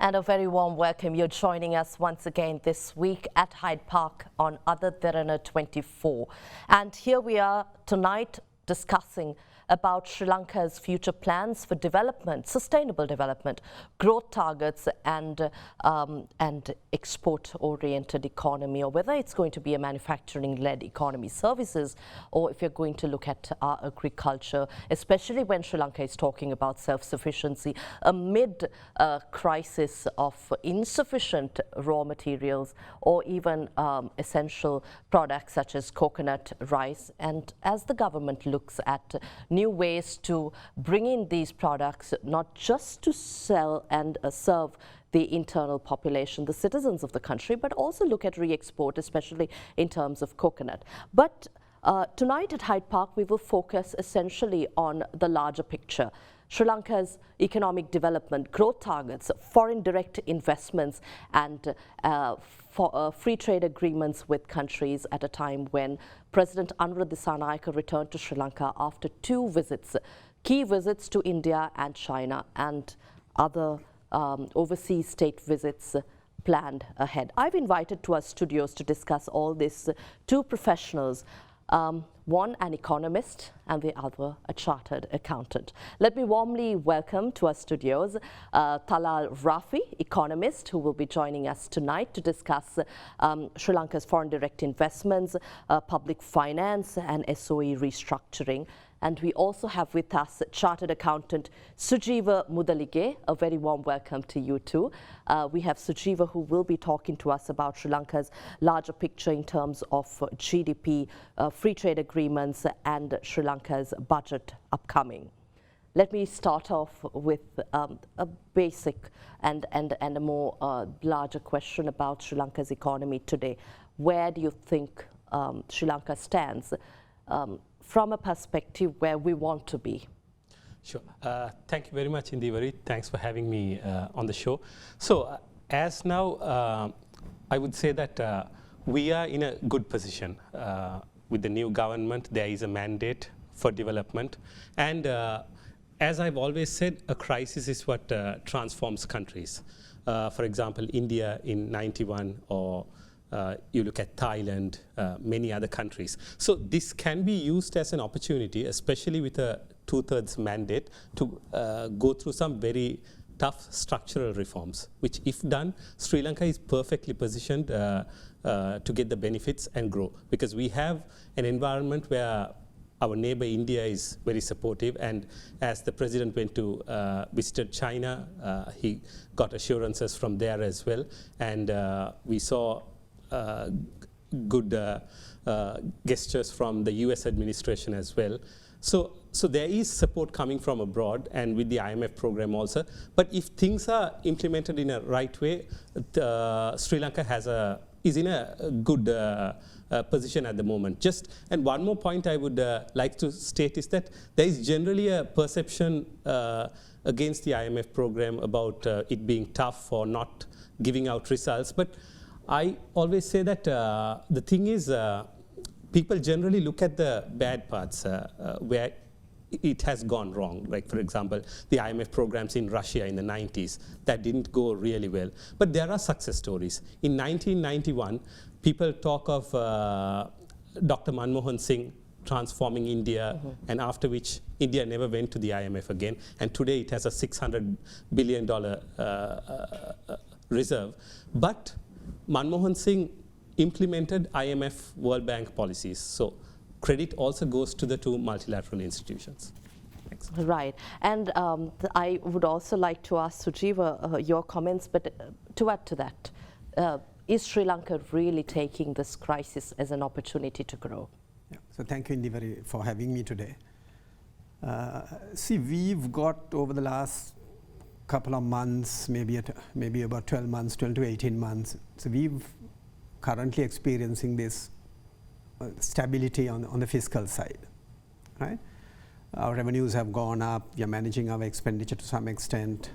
And a very warm welcome. You're joining us once again this week at Hyde Park on Derana 24. And here we are tonight discussing about Sri Lanka's future plans for development, sustainable development, growth targets and export-oriented economy, or whether it's going to be a manufacturing-led economy, services, or if you're going to look at agriculture, especially when Sri Lanka is talking about self-sufficiency amid a crisis of insufficient raw materials or even essential products such as coconut, rice, and as the government looks at new ways to bring in these products, not just to sell and serve the internal population, the citizens of the country, but also look at re-export, especially in terms of coconut. But tonight at Hyde Park, we will focus essentially on the larger picture. Sri Lanka's economic development, growth targets, foreign direct investments, and free trade agreements with countries at a time when President Anura Dissanayake returned to Sri Lanka after two visits, key visits to India and China, and other overseas state visits planned ahead. I've invited to our studios to discuss all this two professionals. One an economist and the other a chartered accountant. Let me warmly welcome to our studios Talal Rafi, economist, who will be joining us tonight to discuss Sri Lanka's foreign direct investments, public finance and SOE restructuring. And we also have with us chartered accountant Sujeewa Mudalige. A very warm welcome to you too. We have Sujeewa, who will be talking to us about Sri Lanka's larger picture in terms of GDP, free trade agreements and Sri Lanka's budget upcoming. Let me start off with a basic and a more larger question about Sri Lanka's economy today. Where do you think Sri Lanka stands from a perspective where we want to be? Sure. Thank you very much, Indeewari. Thanks for having me on the show. So as now, I would say that we are in a good position. With the new government, there is a mandate for development. And as I've always said, a crisis is what transforms countries. For example, India in '91, or you look at Thailand, many other countries. So this can be used as an opportunity, especially with a 2/3 mandate, to go through some very tough structural reforms, which if done, Sri Lanka is perfectly positioned to get the benefits and grow. Because we have an environment where our neighbor India is very supportive, and as the president went to visited China, he got assurances from there as well, and we saw good gestures from the US administration as well. So there is support coming from abroad and with the IMF program also. But if things are implemented in a right way, Sri Lanka is in a good position at the moment. And one more point I would like to state is that there is generally a perception against the IMF program about it being tough or not giving out results. But I always say that the thing is, people generally look at the bad parts where it has gone wrong. Like, for example, the IMF programs in Russia in the 90s, that didn't go really well. But there are success stories. In 1991, people talk of Dr. Manmohan Singh transforming India, and after which India never went to the IMF again. And today it has a $600 billion reserve. But Manmohan Singh implemented IMF World Bank policies. So credit also goes to the two multilateral institutions. Thanks. Right. And I would also like to ask Sujeewa your comments, but to add to that, is Sri Lanka really taking this crisis as an opportunity to grow? Yeah. So thank you, Indeewari, for having me today. See, we've got over the last couple of months, maybe about 12 to 18 months. So we've currently experiencing this stability on the fiscal side, right? Our revenues have gone up. We are managing our expenditure to some extent.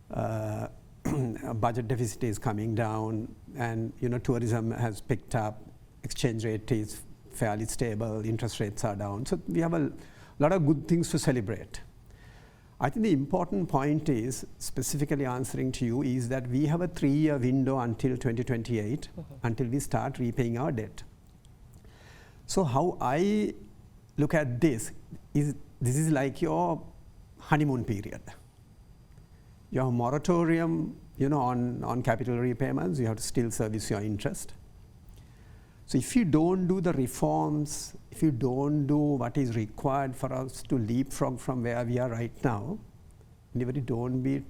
Budget deficit is coming down, and tourism has picked up. Exchange rate is fairly stable. Interest rates are down. So we have a lot of good things to celebrate. I think the important point is, specifically answering to you, is that we have a 3-year window until 2028, until we start repaying our debt. So how I look at this is like your honeymoon period. Your moratorium, on capital repayments, you have to still service your interest. So if you don't do the reforms, if you don't do what is required for us to leapfrog from where we are right now, don't be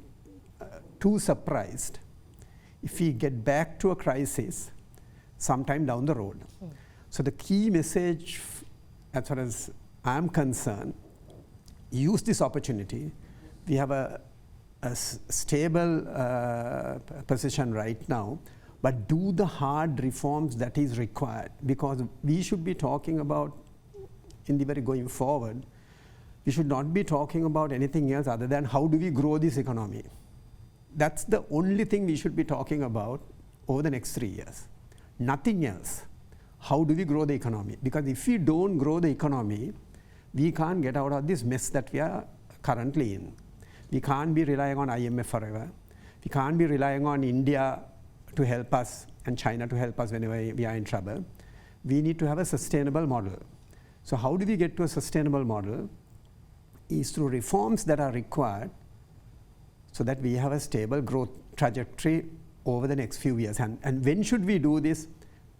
too surprised if we get back to a crisis sometime down the road. So the key message, as far as I'm concerned, use this opportunity. We have a stable position right now, but do the hard reforms that is required, because we should be talking about Indeewari going forward. We should not be talking about anything else other than how do we grow this economy. That's the only thing we should be talking about over the next 3 years. Nothing else. How do we grow the economy? Because if we don't grow the economy, we can't get out of this mess that we are currently in. We can't be relying on IMF forever. We can't be relying on India to help us and China to help us whenever we are in trouble. We need to have a sustainable model. So how do we get to a sustainable model? Is through reforms that are required so that we have a stable growth trajectory over the next few years. And when should we do this?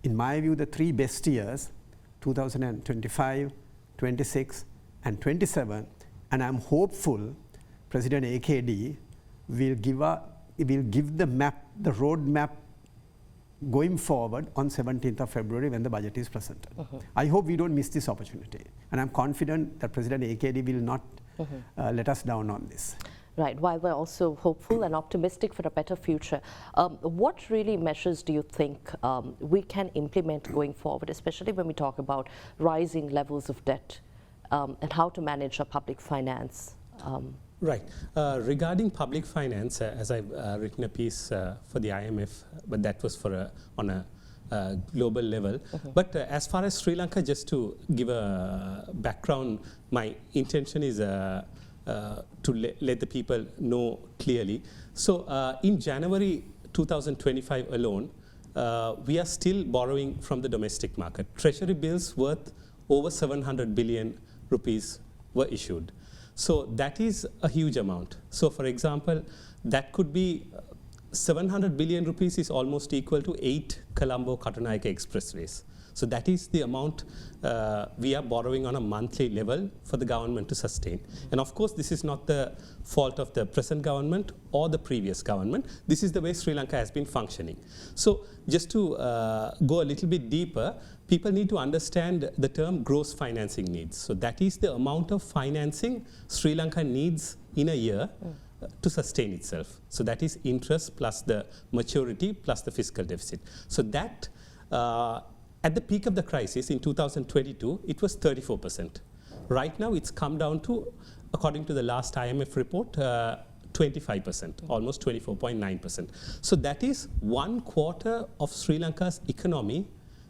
In my view, the 3 best years, 2025, 26, and 27. And I'm hopeful President AKD will give the map, the road map going forward on 17th of February when the budget is presented. I hope we don't miss this opportunity. And I'm confident that President AKD will not let us down on this. Right, while we're also hopeful and optimistic for a better future, what really measures do you think we can implement going forward, especially when we talk about rising levels of debt and how to manage our public finance? Right. Regarding public finance, as I've written a piece for the IMF, but that was for on a global level. But as far as Sri Lanka, just to give a background, my intention is to let the people know clearly. So in January 2025 alone, we are still borrowing from the domestic market. Treasury bills worth over 700 billion rupees were issued. So that is a huge amount. So for example, that could be 700 billion rupees is almost equal to 8 Colombo-Katunayake expressways. So that is the amount we are borrowing on a monthly level for the government to sustain. And of course, this is not the fault of the present government or the previous government. This is the way Sri Lanka has been functioning. So just to go a little bit deeper, people need to understand the term gross financing needs. So that is the amount of financing Sri Lanka needs in a year to sustain itself. So that is interest plus the maturity plus the fiscal deficit. So that at the peak of the crisis in 2022, it was 34%. Right now, it's come down to, according to the last IMF report, 25%, almost 24.9%. So that is 1/4 of Sri Lanka's economy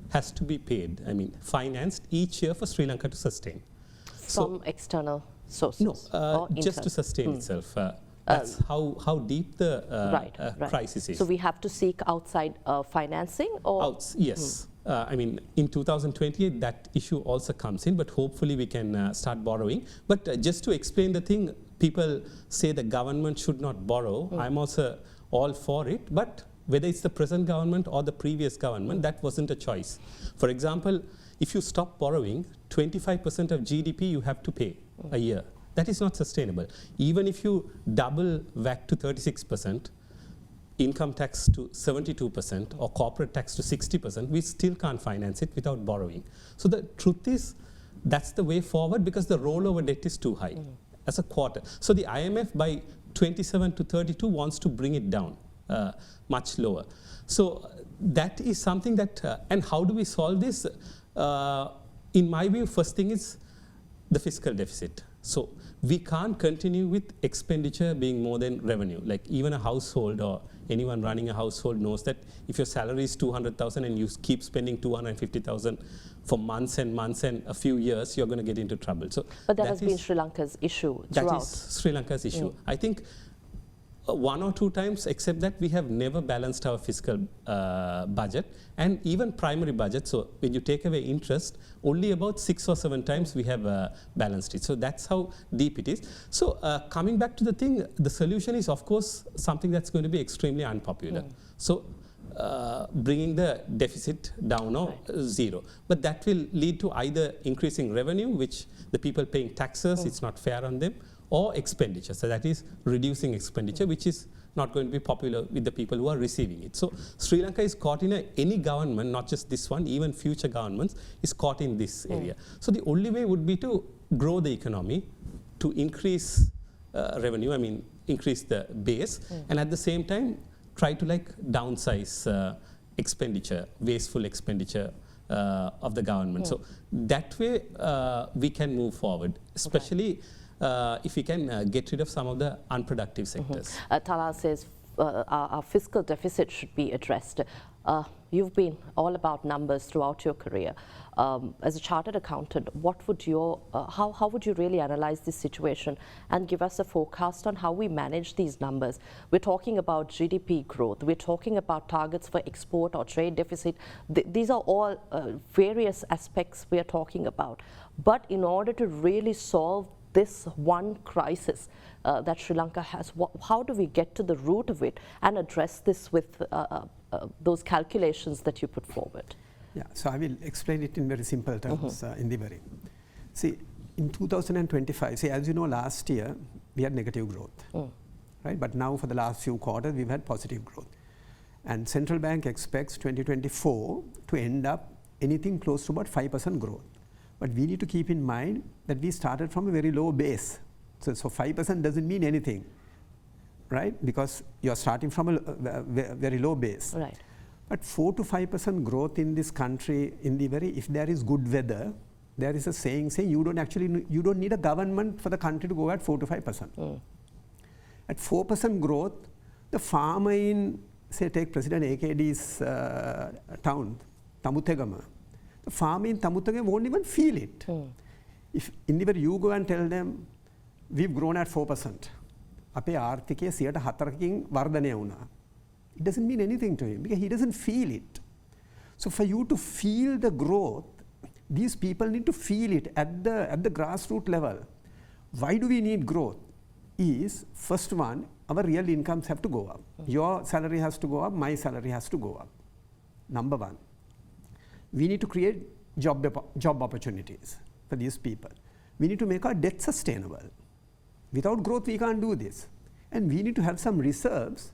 has to be paid, financed each year for Sri Lanka to sustain. From external sources? No, just to sustain itself. That's how deep the crisis is. So we have to seek outside financing? Or? Yes. In 2028, that issue also comes in, but hopefully we can start borrowing. But just to explain the thing, people say the government should not borrow. I'm also all for it, but whether it's the present government or the previous government, that wasn't a choice. For example, if you stop borrowing, 25% of GDP you have to pay a year. That is not sustainable. Even if you double VAT to 36%, income tax to 72%, or corporate tax to 60%, we still can't finance it without borrowing. So the truth is, that's the way forward, because the rollover debt is too high as a quarter. So the IMF by 27 to 32 wants to bring it down much lower. So that is something that, and how do we solve this? In my view, first thing is the fiscal deficit. So we can't continue with expenditure being more than revenue. Like even a household or anyone running a household knows that if your salary is 200,000 and you keep spending 250,000 for months and months and a few years, you're going to get into trouble. So but that has been Sri Lanka's issue throughout. That is Sri Lanka's issue. I think one or two times, except that we have never balanced our fiscal budget and even primary budget. So when you take away interest, only about 6 or 7 times we have balanced it. So that's how deep it is. So coming back to the thing, the solution is of course something that's going to be extremely unpopular. So bringing the deficit down or zero. But that will lead to either increasing revenue, which the people paying taxes, it's not fair on them, or expenditure. So that is reducing expenditure, which is not going to be popular with the people who are receiving it. So Sri Lanka is caught in any government, not just this one, even future governments is caught in this area. So the only way would be to grow the economy, to increase revenue, I mean increase the base, and at the same time try to like downsize expenditure, wasteful expenditure of the government. So that way we can move forward, especially if we can get rid of some of the unproductive sectors. Talal says our fiscal deficit should be addressed. You've been all about numbers throughout your career. As a chartered accountant, what would how would you really analyze this situation and give us a forecast on how we manage these numbers? We're talking about GDP growth. We're talking about targets for export or trade deficit. These are all various aspects we are talking about. But in order to really solve this one crisis that Sri Lanka has, how do we get to the root of it and address this with those calculations that you put forward? Yeah, so I will explain it in very simple terms, Indeewari. See, in 2025, see, as you know, last year we had negative growth, right? But now for the last few quarters, we've had positive growth. And central bank expects 2024 to end up anything close to about 5% growth. But we need to keep in mind that we started from a very low base. So 5% doesn't mean anything, right? Because you're starting from a very low base. Right. But 4 to 5% growth in this country, if there is good weather, there is a saying you don't need a government for the country to go at 4 to 5%. At 4% growth, the farmer in, say, take President AKD's town, Tamutegama, the farmer in Tamutegama won't even feel it. If Indeewari, you go and tell them, we've grown at 4%. අපේ ආර්ථිකය 104කින් වර්ධනය වුණා. It doesn't mean anything to him because he doesn't feel it. So for you to feel the growth, these people need to feel it at the grassroots level. Why do we need growth? Is first one, our real incomes have to go up. Your salary has to go up, my salary has to go up. Number one. We need to create job opportunities for these people. We need to make our debt sustainable. Without growth, we can't do this. And we need to have some reserves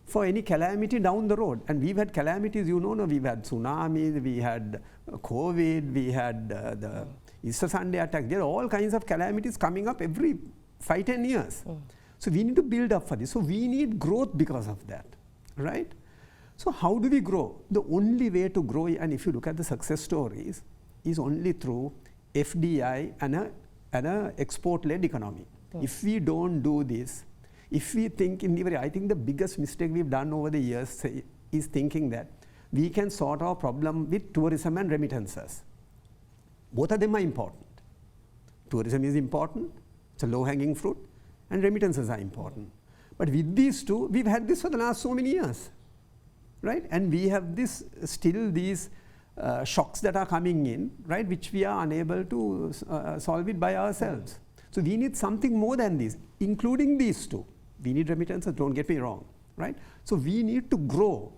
for any calamity down the road. And we've had calamities, you know, we've had tsunamis, we had COVID, we had the Easter Sunday attack. There are all kinds of calamities coming up every 5-10 years. So we need to build up for this. So we need growth because of that, right? So how do we grow? The only way to grow, and if you look at the success stories, is only through FDI and an export-led economy. If we don't do this, if we think I think the biggest mistake we've done over the years is thinking that we can sort our problem with tourism and remittances. Both of them are important. Tourism is important, it's a low-hanging fruit, and remittances are important. But with these two, we've had this for the last so many years, right? And we have still these shocks that are coming in, right, which we are unable to solve it by ourselves. So we need something more than this, including these two. We need remittances, don't get me wrong, right? So we need to grow.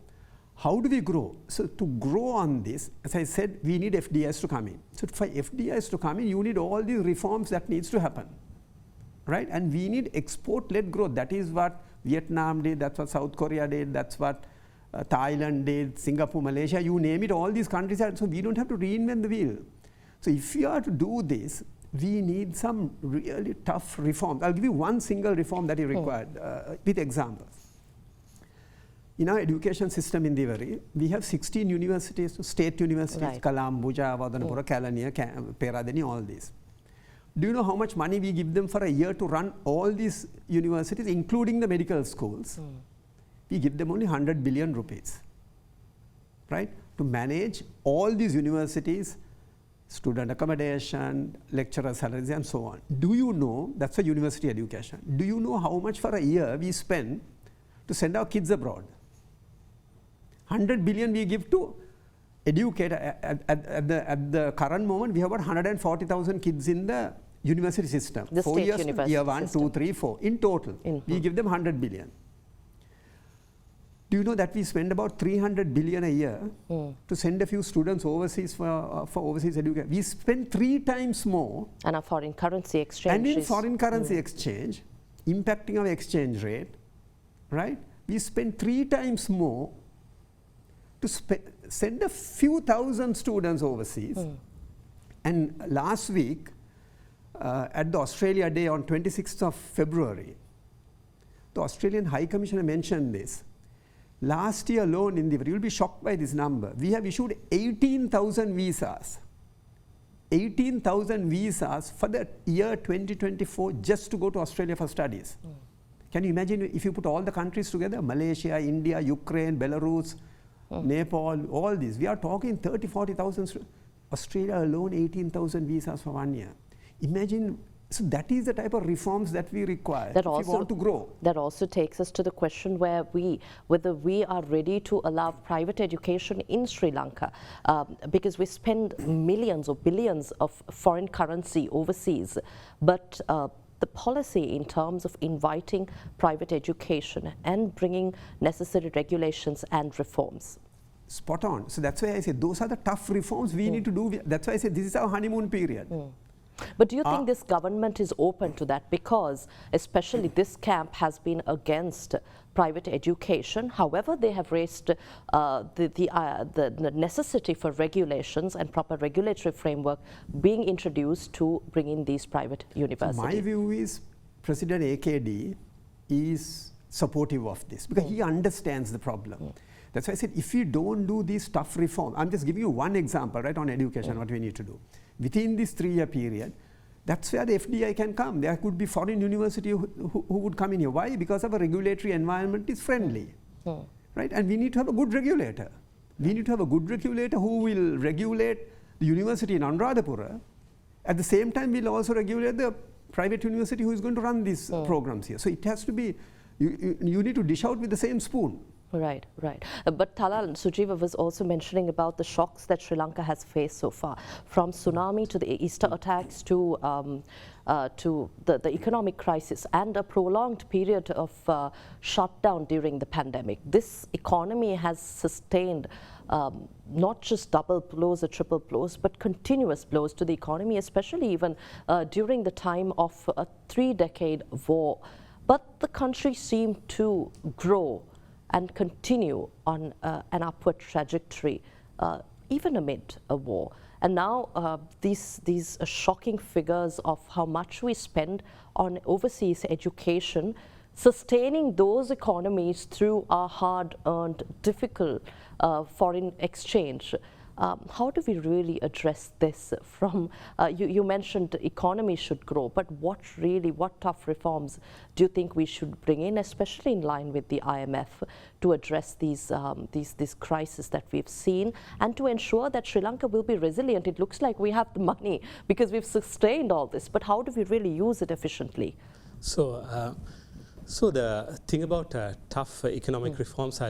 How do we grow? So to grow on this, as I said, we need FDIs to come in. So for FDIs to come in, you need all these reforms that needs to happen, right? And we need export-led growth. That is what Vietnam did, that's what South Korea did, that's what Thailand did, Singapore, Malaysia, you name it, all these countries are, so we don't have to reinvent the wheel. So if we are to do this, we need some really tough reforms. I'll give you one single reform that is required with examples. In our education system in Indeewari, we have 16 universities, state universities, right. Colombo, Vadanapura, Kalaniya, Peradeni, all these. Do you know how much money we give them for a year to run all these universities, including the medical schools? we give them only 100 billion rupees, right, to manage all these universities, student accommodation, lecturer salaries and so on. Do you know, that's a university education, do you know how much for a year we spend to send our kids abroad? 100 billion we give to educate. At the current moment, we have about 140,000 kids in the university system. The 4 state years, university year 1, system. 2, 3, 4. In total, we give them 100 billion. Do you know that we spend about 300 billion a year to send a few students overseas for overseas education? We spend 3 times more. And our foreign currency exchange. And in foreign currency exchange, impacting our exchange rate, right? We spend 3 times more to send a few thousand students overseas. And last week, at the Australia Day on 26th of February, the Australian High Commissioner mentioned this. Last year alone, Indeewari, you'll be shocked by this number. We have issued 18,000 visas. 18,000 visas for the year 2024 just to go to Australia for studies. Can you imagine if you put all the countries together, Malaysia, India, Ukraine, Belarus, Nepal, all these. We are talking 30, 40,000. Australia alone, 18,000 visas for 1 year. Imagine, so that is the type of reforms that we require if we want to grow. That also takes us to the question whether we are ready to allow private education in Sri Lanka, because we spend millions or billions of foreign currency overseas, but the policy in terms of inviting private education and bringing necessary regulations and reforms. Spot on. So that's why I say those are the tough reforms we need to do. That's why I say this is our honeymoon period. But do you think this government is open to that? Because especially this camp has been against private education. However, they have raised the necessity for regulations and proper regulatory framework being introduced to bring in these private universities. So my view is President AKD is supportive of this because he understands the problem. That's why I said if we don't do these tough reforms, I'm just giving you one example, right, on education, what we need to do. Within this 3-year period, that's where the FDI can come. There could be foreign university who would come in here. Why? Because our regulatory environment is friendly, right? And we need to have a good regulator. We need to have a good regulator who will regulate the university in Anuradhapura. At the same time, we'll also regulate the private university who is going to run these programs here. So it has to be, you need to dish out with the same spoon. Right, right. But Talal, Sujeewa was also mentioning about the shocks that Sri Lanka has faced so far, from tsunami to the Easter attacks to the economic crisis and a prolonged period of shutdown during the pandemic. This economy has sustained not just double blows or triple blows, but continuous blows to the economy, especially even during the time of a 3-decade war. But the country seemed to grow and continue on an upward trajectory, even amid a war. And now these shocking figures of how much we spend on overseas education, sustaining those economies through our hard-earned, difficult foreign exchange. How do we really address this from, you mentioned the economy should grow, but what tough reforms do you think we should bring in, especially in line with the IMF, to address these crises that we've seen and to ensure that Sri Lanka will be resilient? It looks like we have the money because we've sustained all this, but how do we really use it efficiently? So the thing about tough economic reforms,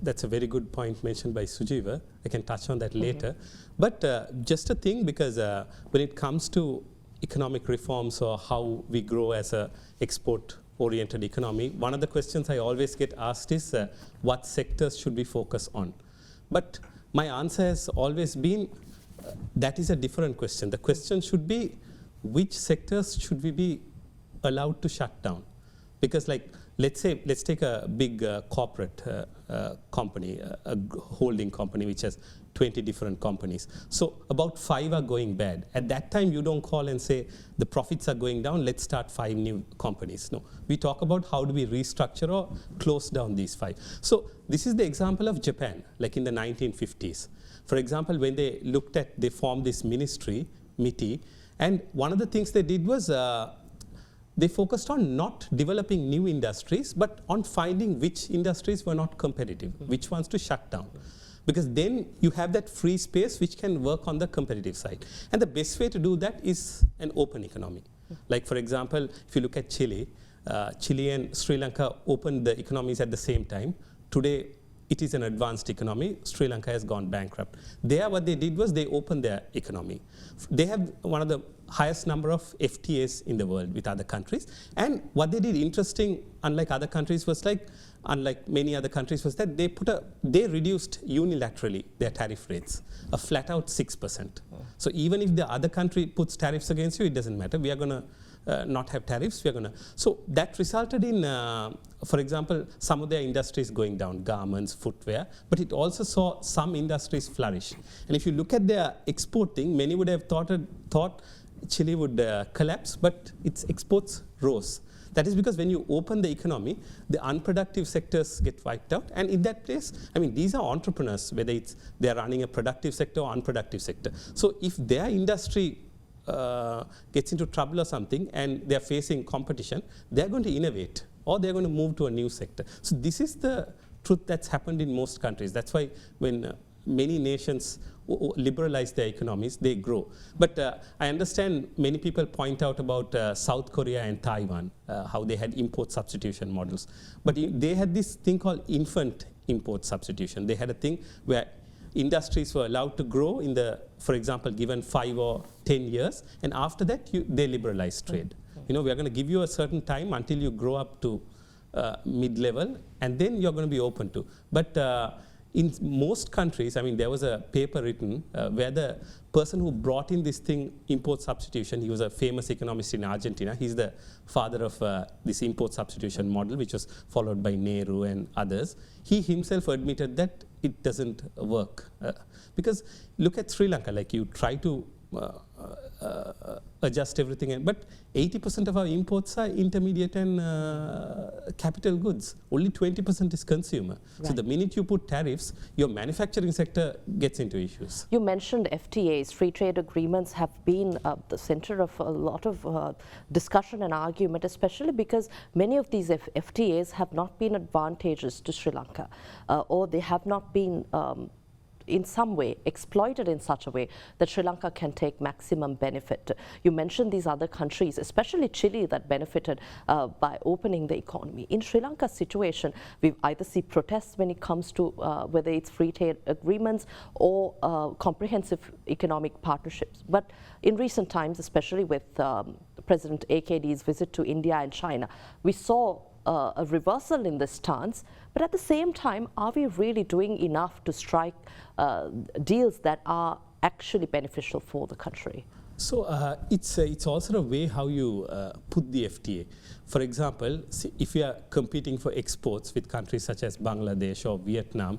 that's a very good point mentioned by Sujeewa. I can touch on that later. But just a thing, because when it comes to economic reforms or how we grow as a export-oriented economy, one of the questions I always get asked is what sectors should we focus on? But my answer has always been that is a different question. The question should be which sectors should we be allowed to shut down? Because, like, let's take a big corporate company, a holding company which has 20 different companies. So about 5 are going bad. At that time, you don't call and say the profits are going down, let's start 5 new companies. No, we talk about how do we restructure or close down these 5. So this is the example of Japan, like in the 1950s. For example, when they formed this ministry, MITI, and one of the things they did was they focused on not developing new industries, but on finding which industries were not competitive, which ones to shut down. Because then you have that free space which can work on the competitive side. And the best way to do that is an open economy. Like, for example, if you look at Chile, Chile and Sri Lanka opened the economies at the same time. Today, it is an advanced economy. Sri Lanka has gone bankrupt. There, what they did was they opened their economy. They have one of the highest number of FTAs in the world with other countries. And what they did interesting, unlike other countries, was like, unlike many other countries, was that they reduced unilaterally their tariff rates, a flat out 6%. So even if the other country puts tariffs against you, it doesn't matter. We are going to not have tariffs. We are going to. So that resulted in, for example, some of their industries going down, garments, footwear, but it also saw some industries flourish. And if you look at their exporting, many would have thought Chile would collapse, but its exports rose. That is because when you open the economy, the unproductive sectors get wiped out. And in that place, I mean, these are entrepreneurs, whether they're running a productive sector or unproductive sector. So if their industry gets into trouble or something and they're facing competition, they're going to innovate or they're going to move to a new sector. So this is the truth that's happened in most countries. That's why when many nations liberalize their economies, they grow. But I understand many people point out about South Korea and Taiwan, how they had import substitution models. But they had this thing called infant import substitution. They had a thing where industries were allowed to grow in the, for example, given 5 or 10 years, and after that they liberalized trade. You know, we are going to give you a certain time until you grow up to mid-level, and then you're going to be open to. But in most countries, I mean, there was a paper written where the person who brought in this thing, import substitution, he was a famous economist in Argentina. He's the father of this import substitution model, which was followed by Nehru and others. He himself admitted that it doesn't work. Because look at Sri Lanka, like you try to adjust everything, but 80% of our imports are intermediate and capital goods. Only 20% is consumer. Right. So the minute you put tariffs, your manufacturing sector gets into issues. You mentioned FTAs, free trade agreements have been the center of a lot of discussion and argument, especially because many of these FTAs have not been advantageous to Sri Lanka, or they have not been in some way exploited in such a way that Sri Lanka can take maximum benefit. You mentioned these other countries, especially Chile, that benefited by opening the economy. In Sri Lanka's situation, we either see protests when it comes to whether it's free trade agreements or comprehensive economic partnerships. But in recent times, especially with President AKD's visit to India and China, we saw a reversal in this stance, but at the same time, are we really doing enough to strike deals that are actually beneficial for the country? So it's also a way how you put the FTA. For example, see, if you are competing for exports with countries such as Bangladesh or Vietnam,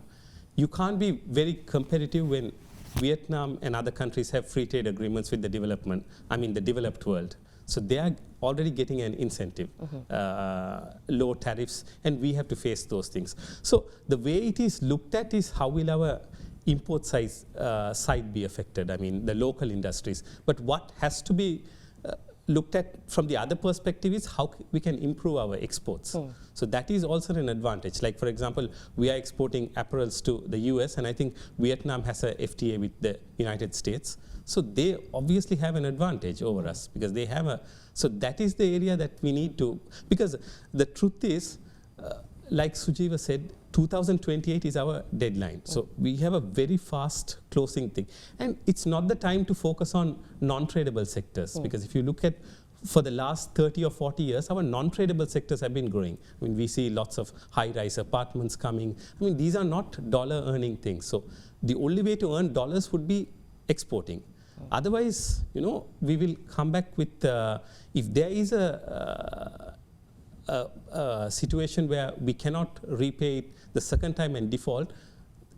you can't be very competitive when Vietnam and other countries have free trade agreements with the developed world. So they are already getting an incentive, low tariffs, and we have to face those things. So the way it is looked at is how will our import side be affected, I mean the local industries. But what has to be looked at from the other perspective is how we can improve our exports. So that is also an advantage. Like for example, we are exporting apparels to the US, and I think Vietnam has a FTA with the United States. So they obviously have an advantage over us because they have a, so that is the area that we need to, because the truth is, like Sujeewa said, 2028 is our deadline. So we have a very fast closing thing. And it's not the time to focus on non-tradable sectors, because if you look at, for the last 30 or 40 years, our non-tradable sectors have been growing. I mean, we see lots of high-rise apartments coming. I mean, these are not dollar-earning things. So the only way to earn dollars would be exporting. Otherwise, you know, we will come back with, if there is a situation where we cannot repay it the second time and default,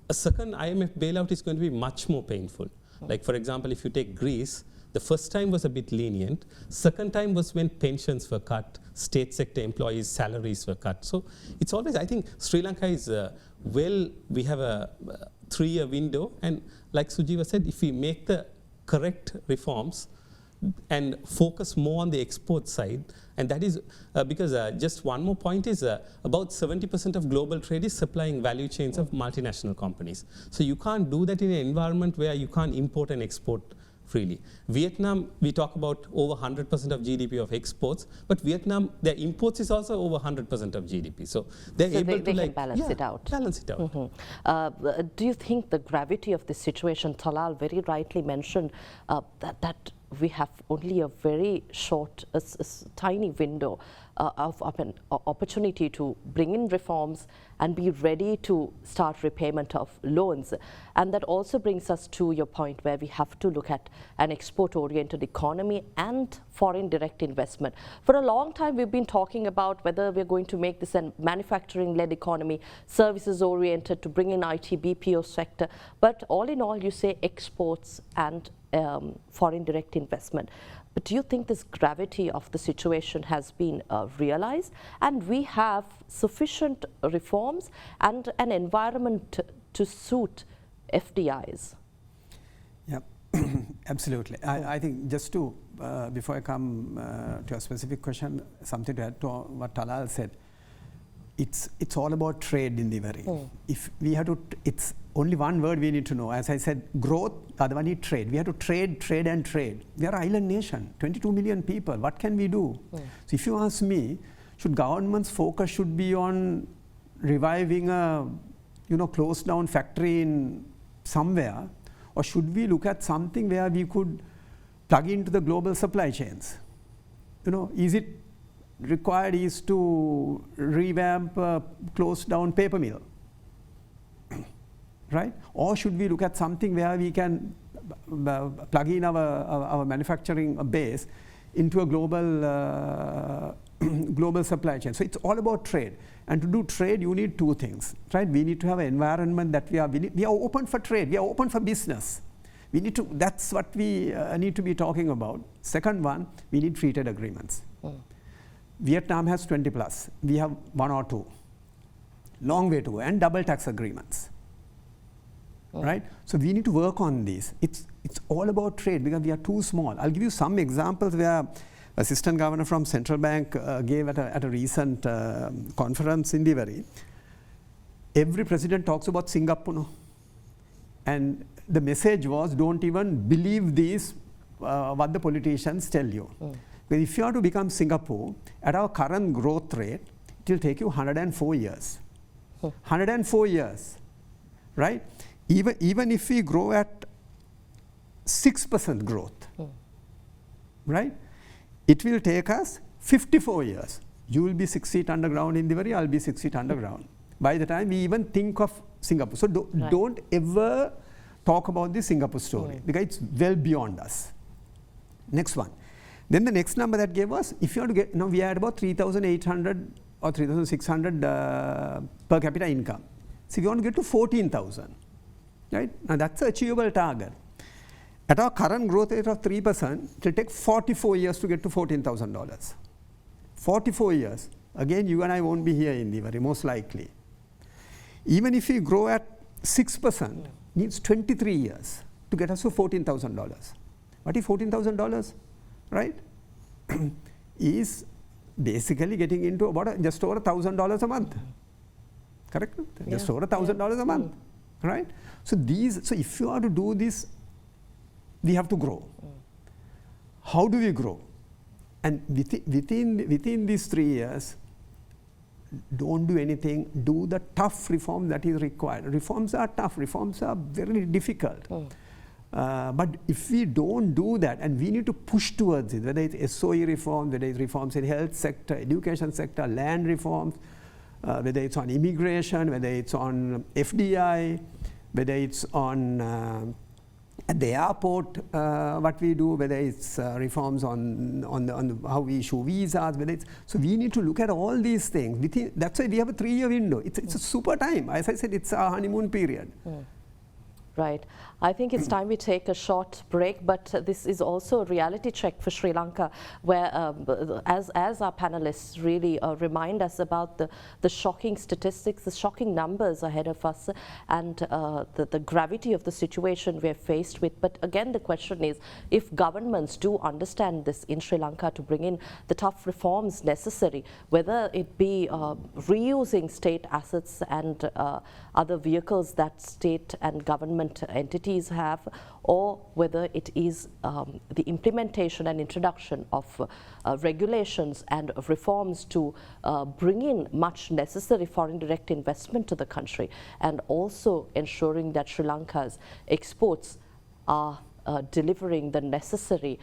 a second IMF bailout is going to be much more painful. Like for example, if you take Greece, the first time was a bit lenient. Second time was when pensions were cut, state sector employees' salaries were cut. So it's always, I think Sri Lanka is, we have a 3-year window, and like Sujeewa said, if we make the correct reforms, and focus more on the export side. And that is because just one more point is about 70% of global trade is supplying value chains of multinational companies. So you can't do that in an environment where you can't import and export freely. Vietnam, we talk about over 100% of GDP of exports, but Vietnam, their imports is also over 100% of GDP. So they're able to can balance it out. Balance it out. Do you think the gravity of this situation, Talal very rightly mentioned that we have only a very short, tiny window of an opportunity to bring in reforms and be ready to start repayment of loans. And that also brings us to your point where we have to look at an export-oriented economy and foreign direct investment. For a long time, we've been talking about whether we're going to make this a manufacturing-led economy, services-oriented to bring in IT, BPO sector. But all in all, you say exports and foreign direct investment. But do you think this gravity of the situation has been realized and we have sufficient reforms and an environment to suit FDIs? Yeah, absolutely. I think just to, before I come to a specific question, something to add to what Talal said. It's all about trade, Indeewari. If we have to, it's only one word we need to know. As I said, growth, the other one is trade. We have to trade, trade and trade. We are an island nation, 22 million people. What can we do? So if you ask me, should government's focus should be on reviving a closed down factory in somewhere, or should we look at something where we could plug into the global supply chains? Is it required is to revamp a closed down paper mill, right? Or should we look at something where we can plug in our manufacturing base into a global global supply chain? So it's all about trade. And to do trade, you need two things, right? We need to have an environment that we are open for trade, we are open for business. We need to, that's what we need to be talking about. Second one, we need free trade agreements. Vietnam has 20 plus. We have 1 or 2. Long way to go. And double tax agreements. Right? So we need to work on these. It's all about trade because we are too small. I'll give you some examples where Assistant Governor from Central Bank gave at a recent conference in Indeewari. Every president talks about Singapore. And the message was, don't even believe these, what the politicians tell you. But if you are to become Singapore, at our current growth rate, it will take you 104 years. 104 years, right? Even if we grow at 6% growth, right? It will take us 54 years. You will be 6 feet underground in Indeewari, I'll be 6 feet underground. By the time we even think of Singapore. So don't ever talk about the Singapore story because it's well beyond us. Next one. Then the next number that gave us, if you want to get, now we are at about 3,800 or 3,600 per capita income. So if you want to get to 14,000, right? Now that's an achievable target. At our current growth rate of 3%, it will take 44 years to get to $14,000. 44 years. Again, you and I won't be here in Indeewari, most likely. Even if we grow at 6%, needs 23 years to get us to $14,000. What is $14,000? Right? Is basically getting into about just over $1,000 a month. Correct? Yeah. Just over $1,000 a month. Right? So if you are to do this, we have to grow. How do we grow? And within these 3 years, don't do anything. Do the tough reform that is required. Reforms are tough. Reforms are very difficult. But if we don't do that, and we need to push towards it, whether it's SOE reforms, whether it's reforms in health sector, education sector, land reforms, whether it's on immigration, whether it's on FDI, whether it's on at the airport, what we do, whether it's reforms on how we issue visas, whether it's, so we need to look at all these things. That's why we have a 3-year window. It's a super time. As I said, it's a honeymoon period. Right. I think it's time we take a short break, but this is also a reality check for Sri Lanka, where as our panelists really remind us about the shocking statistics, the shocking numbers ahead of us, and the gravity of the situation we're faced with. But again, the question is, if governments do understand this in Sri Lanka to bring in the tough reforms necessary, whether it be reusing state assets and other vehicles that state and government entities have, or whether it is the implementation and introduction of regulations and reforms to bring in much necessary foreign direct investment to the country, and also ensuring that Sri Lanka's exports are delivering the necessary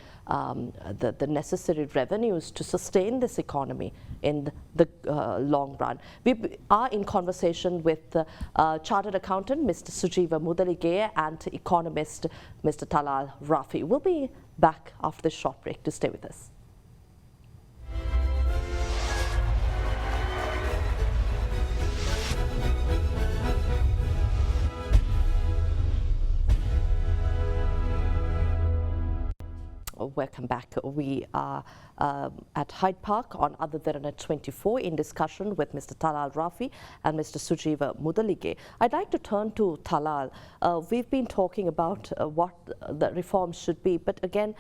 revenues to sustain this economy in the long run. We are in conversation with Chartered Accountant Mr. Sujeewa Mudalige and Economist Mr. Talal Rafi. We'll be back after this short break. To stay with us. Welcome back. We are at Hyde Park on Derana 24 in discussion with Mr. Talal Rafi and Mr. Sujeewa Mudalige. I'd like to turn to Talal. We've been talking about what the reforms should be, but again,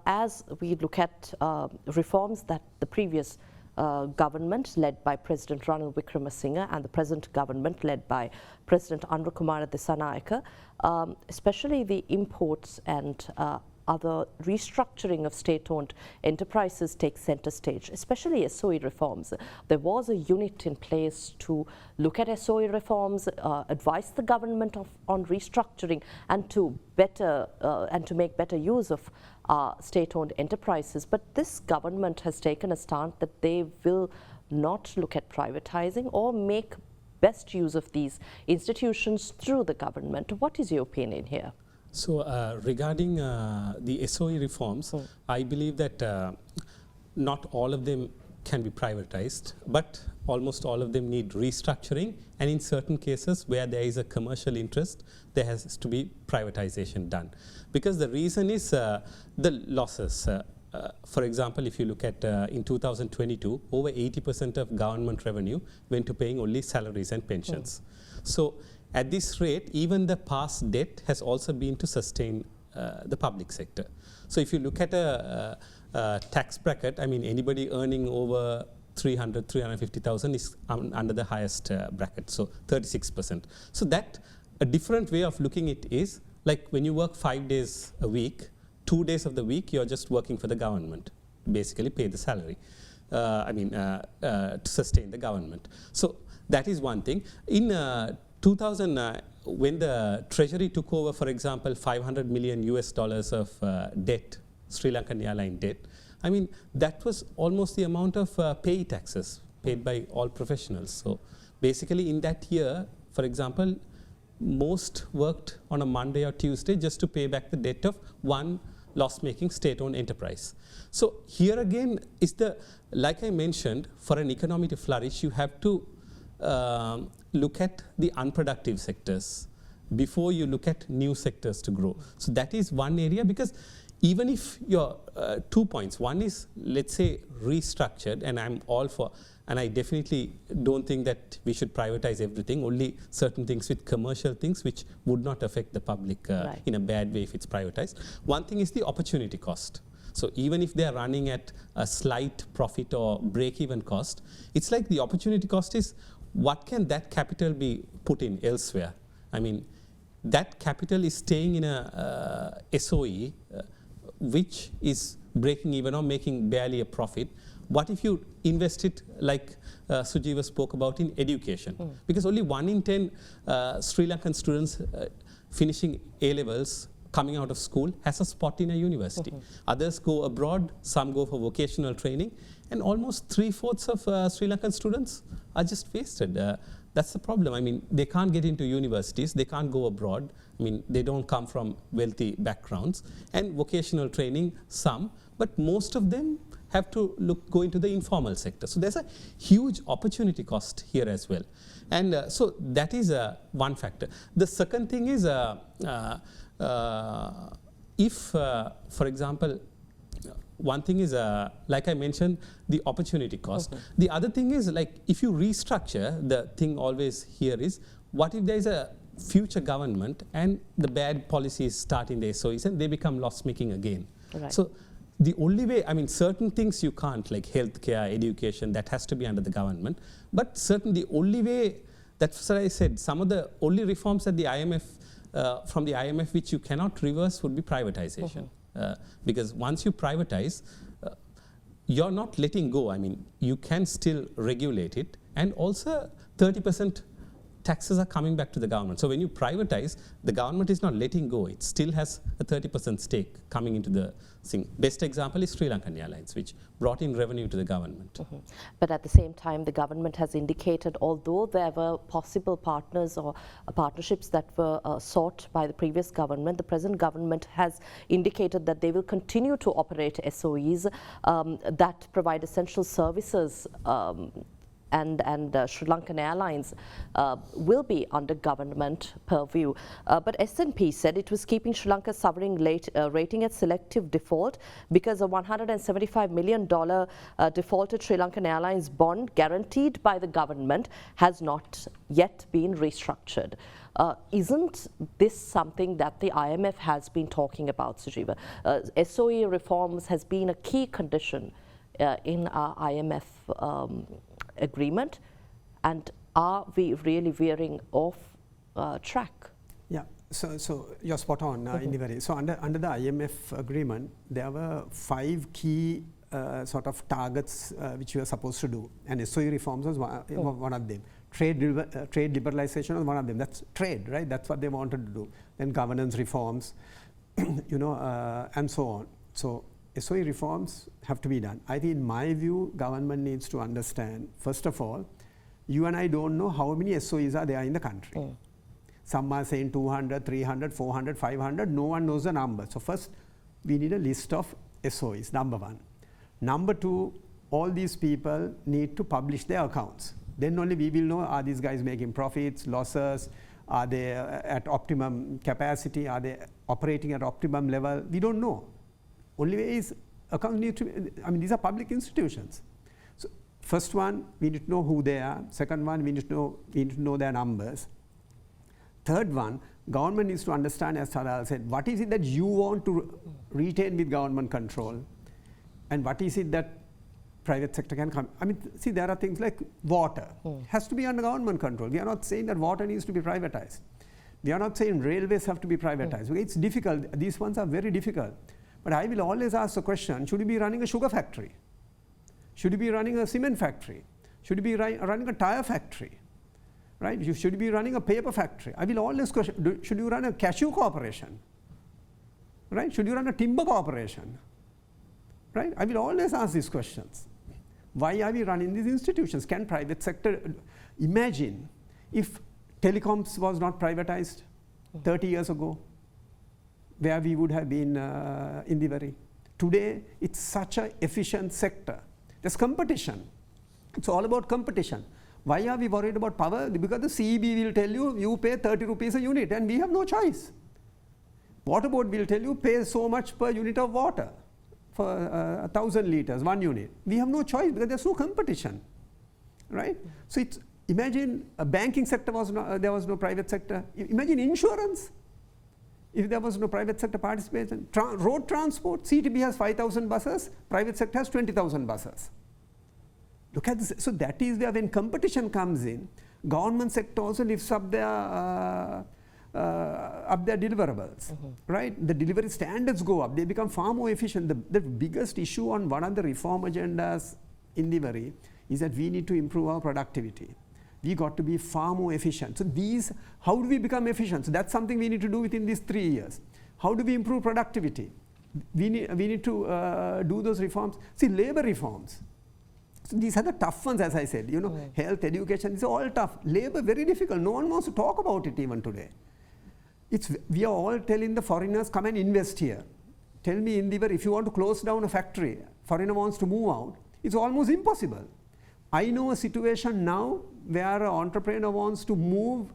as we look at reforms that the previous government led by President Ranil Wickremesinghe and the present government led by President Anurakumara Dissanayake, especially the imports and other restructuring of state-owned enterprises take center stage, especially SOE reforms. There was a unit in place to look at SOE reforms, advise the government on restructuring, and to make better use of state-owned enterprises. But this government has taken a stance that they will not look at privatizing or make best use of these institutions through the government. What is your opinion here? So regarding the SOE reforms, I believe that not all of them can be privatized, but almost all of them need restructuring, and in certain cases where there is a commercial interest, there has to be privatization done. Because the reason is the losses. For example, if you look at in 2022, over 80% of government revenue went to paying only salaries and pensions. So at this rate, even the past debt has also been to sustain the public sector. So if you look at a tax bracket, I mean, anybody earning over 350,000 is under the highest bracket, so 36%. So that, a different way of looking at it is, like when you work 5 days a week, 2 days of the week, you're just working for the government, basically pay the salary, to sustain the government. So that is one thing. In 2000, when the Treasury took over, for example, $500 million of debt, Sri Lankan airline debt, I mean, that was almost the amount of pay taxes paid by all professionals. So basically in that year, for example, most worked on a Monday or Tuesday just to pay back the debt of one loss-making state-owned enterprise. So here again is the, like I mentioned, for an economy to flourish, you have to look at the unproductive sectors before you look at new sectors to grow. So that is one area, because even if your 2 points, one is, let's say, restructured, and I'm all for, and I definitely don't think that we should privatize everything, only certain things with commercial things which would not affect the public in a bad way if it's privatized. One thing is the opportunity cost. So even if they are running at a slight profit or break-even cost, it's like the opportunity cost is, what can that capital be put in elsewhere? I mean, that capital is staying in a SOE, which is breaking even or making barely a profit. What if you invest it, like Sujeewa spoke about, in education? Because only 1 in 10 Sri Lankan students finishing A-levels, coming out of school, has a spot in a university. Others go abroad, some go for vocational training, and almost 3/4 of Sri Lankan students are just wasted. That's the problem. I mean, they can't get into universities, they can't go abroad. I mean, they don't come from wealthy backgrounds. And vocational training, some, but most of them have to go into the informal sector. So there's a huge opportunity cost here as well. And so that is one factor. The second thing is if, for example, one thing is, like I mentioned, the opportunity cost. The other thing is, like, if you restructure, the thing always here is, what if there is a future government and the bad policies start in the SOEs and they become loss-making again? Right. So the only way, I mean, certain things you can't, like healthcare, education, that has to be under the government. But certainly the only way, that's what I said, some of the only reforms that the IMF, from the IMF which you cannot reverse would be privatization. Because once you privatize, you're not letting go. I mean, you can still regulate it, and also 30% taxes are coming back to the government. So when you privatize, the government is not letting go. It still has a 30% stake coming into the thing. Best example is Sri Lankan Airlines, which brought in revenue to the government. But at the same time, the government has indicated, although there were possible partners or partnerships that were sought by the previous government, the present government has indicated that they will continue to operate SOEs that provide essential services, and Sri Lankan Airlines will be under government purview. But S&P said it was keeping Sri Lanka's sovereign rating at selective default because a $175 million defaulted Sri Lankan Airlines bond guaranteed by the government has not yet been restructured. Isn't this something that the IMF has been talking about, Sujeewa? SOE reforms has been a key condition in our IMF agreement, and are we really veering off track? Yeah, so you're spot on, Indeewari. So under the IMF agreement, there were 5 key sort of targets which we were supposed to do, and SOE reforms was one of them. Trade liberalization was one of them. That's trade, right? That's what they wanted to do. Then governance reforms, and so on. So SOE reforms have to be done. I think in my view, government needs to understand, first of all, you and I don't know how many SOEs are there in the country. Some are saying 200, 300, 400, 500, no one knows the number. So first, we need a list of SOEs, number one. Number two, all these people need to publish their accounts. Then only we will know, are these guys making profits, losses, are they at optimum capacity, are they operating at optimum level? We don't know. Only way is accounts need to be, I mean, these are public institutions. So first one, we need to know who they are. Second one, we need to know their numbers. Third one, government needs to understand, as Talal said, what is it that you want to retain with government control, and what is it that private sector can come. I mean, see, there are things like water has to be under government control. We are not saying that water needs to be privatized. We are not saying railways have to be privatized. It's difficult. These ones are very difficult. But I will always ask the question, should you be running a sugar factory? Should you be running a cement factory? Should you be running a tire factory? Right? Should you be running a paper factory? I will always question, should you run a cashew corporation? Right? Should you run a timber corporation? Right? I will always ask these questions. Why are we running these institutions? Can private sector, imagine if telecoms was not privatized 30 years ago, where we would have been Indeewari. Today, it's such an efficient sector. There's competition. It's all about competition. Why are we worried about power? Because the CEB will tell you, you pay 30 rupees a unit, and we have no choice. Water board will tell you, pay so much per unit of water for 1,000 liters, 1 unit. We have no choice because there's no competition, right? So it's, imagine a banking sector was no, there was no private sector. Imagine insurance. If there was no private sector participation, road transport, CTB has 5,000 buses, private sector has 20,000 buses. Look at this. So that is where when competition comes in, government sector also lifts up their deliverables, right? The delivery standards go up. They become far more efficient. The biggest issue on one of the reform agendas in Indeewari is that we need to improve our productivity. We got to be far more efficient. So these, how do we become efficient? So that's something we need to do within these 3 years. How do we improve productivity? We need to do those reforms. See, labor reforms. So these are the tough ones, as I said. You know, health, education, these are all tough. Labor, very difficult. No one wants to talk about it even today. We are all telling the foreigners, come and invest here. Tell me, Indeewari, if you want to close down a factory, foreigner wants to move out, it's almost impossible. I know a situation now where an entrepreneur wants to move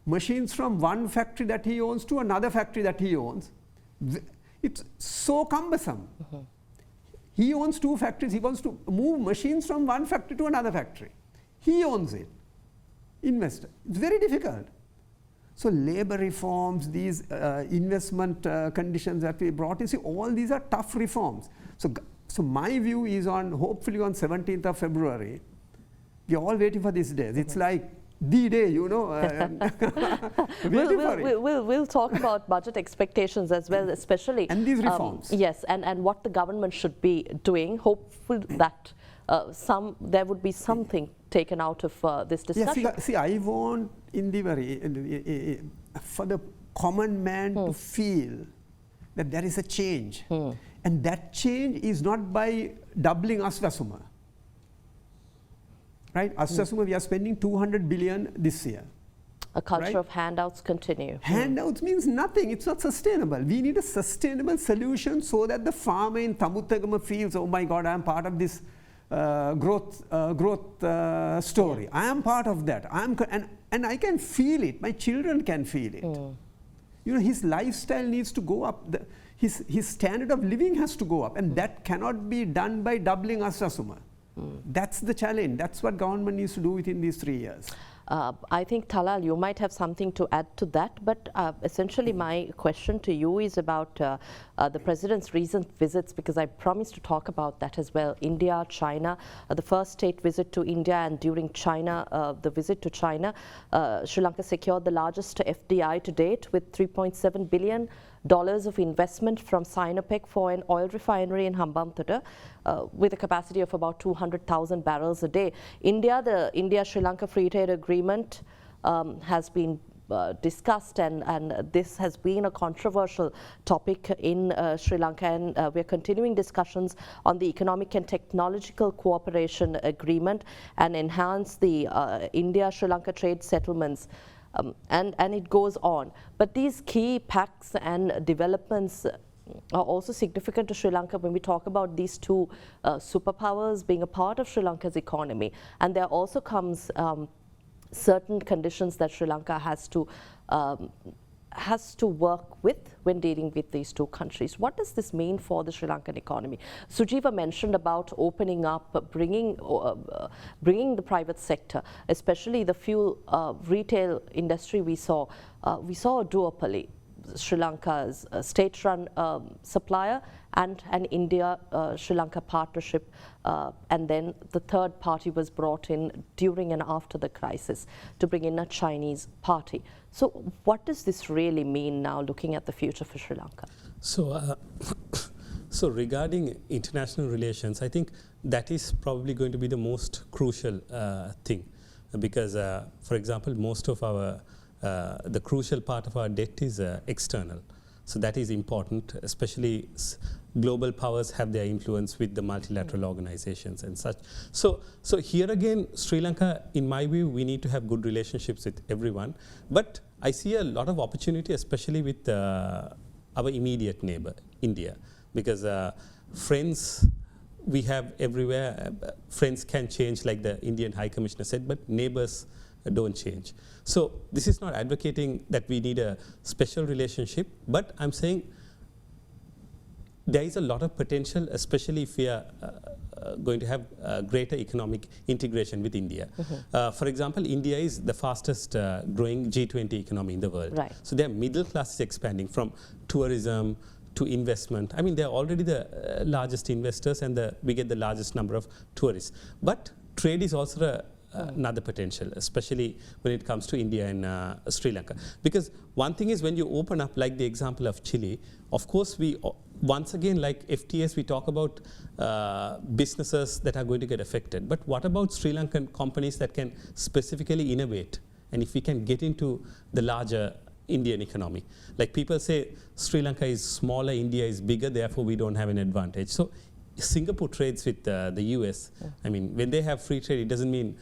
machines from one factory that he owns to another factory that he owns. It's so cumbersome. He owns 2 factories. He wants to move machines from one factory to another factory. He owns it. Investor. It's very difficult. So labor reforms, these investment conditions that we brought in, see, all these are tough reforms. So my view is on, hopefully on 17th of February, we're all waiting for this day. It's like the day, you know. We'll talk about budget expectations as well, especially. And these reforms. Yes, and what the government should be doing. Hopeful that there would be something taken out of this discussion. Yeah, see, I want Indeewari, for the common man to feel that there is a change. And that change is not by doubling Aswasuma. Right? Aswasuma, we are spending 200 billion this year. A culture of handouts continue. Handouts means nothing. It's not sustainable. We need a sustainable solution so that the farmer in Tamuttagama feels, oh my God, I am part of this growth story. I am part of that. And I can feel it. My children can feel it. You know, his lifestyle needs to go up. His standard of living has to go up. And that cannot be done by doubling Aswasuma. That's the challenge. That's what government needs to do within these 3 years. I think, Talal, you might have something to add to that, but essentially my question to you is about the President's recent visits, because I promised to talk about that as well. India, China, the first state visit to India, and during China, the visit to China, Sri Lanka secured the largest FDI to date with $3.7 billion of investment from Sinopec for an oil refinery in Hambantota with a capacity of about 200,000 barrels a day. The India-Sri Lanka Free Trade Agreement has been discussed, and this has been a controversial topic in Sri Lanka, and we're continuing discussions on the Economic and Technological Cooperation Agreement and enhance the India-Sri Lanka trade settlements. And it goes on. But these key pacts and developments are also significant to Sri Lanka when we talk about these two superpowers being a part of Sri Lanka's economy. And there also comes certain conditions that Sri Lanka has to work with when dealing with these two countries. What does this mean for the Sri Lankan economy? Sujeewa mentioned about opening up, bringing the private sector, especially the fuel retail industry. We saw a duopoly. Sri Lanka's state-run supplier and an India-Sri Lanka partnership, and then the third party was brought in during and after the crisis to bring in a Chinese party. So what does this really mean now, looking at the future for Sri Lanka? So regarding international relations, I think that is probably going to be the most crucial thing, because, for example, most of our the crucial part of our debt is external. So that is important, especially global powers have their influence with the multilateral organizations and such. So here again, Sri Lanka, in my view, we need to have good relationships with everyone. But I see a lot of opportunity, especially with our immediate neighbor, India, because friends we have everywhere. Friends can change, like the Indian High Commissioner said, but neighbors don't change. So this is not advocating that we need a special relationship, but I'm saying there is a lot of potential, especially if we are going to have greater economic integration with India. For example, India is the fastest growing G20 economy in the world. Right. So their middle class is expanding from tourism to investment. I mean, they're already the largest investors, and we get the largest number of tourists. But trade is also another potential, especially when it comes to India and Sri Lanka. Because one thing is, when you open up, like the example of Chile, of course we, once again, like FTAs, we talk about businesses that are going to get affected. But what about Sri Lankan companies that can specifically innovate? And if we can get into the larger Indian economy. Like people say, Sri Lanka is smaller, India is bigger, therefore we don't have an advantage. So Singapore trades with the US. I mean, when they have free trade, it doesn't mean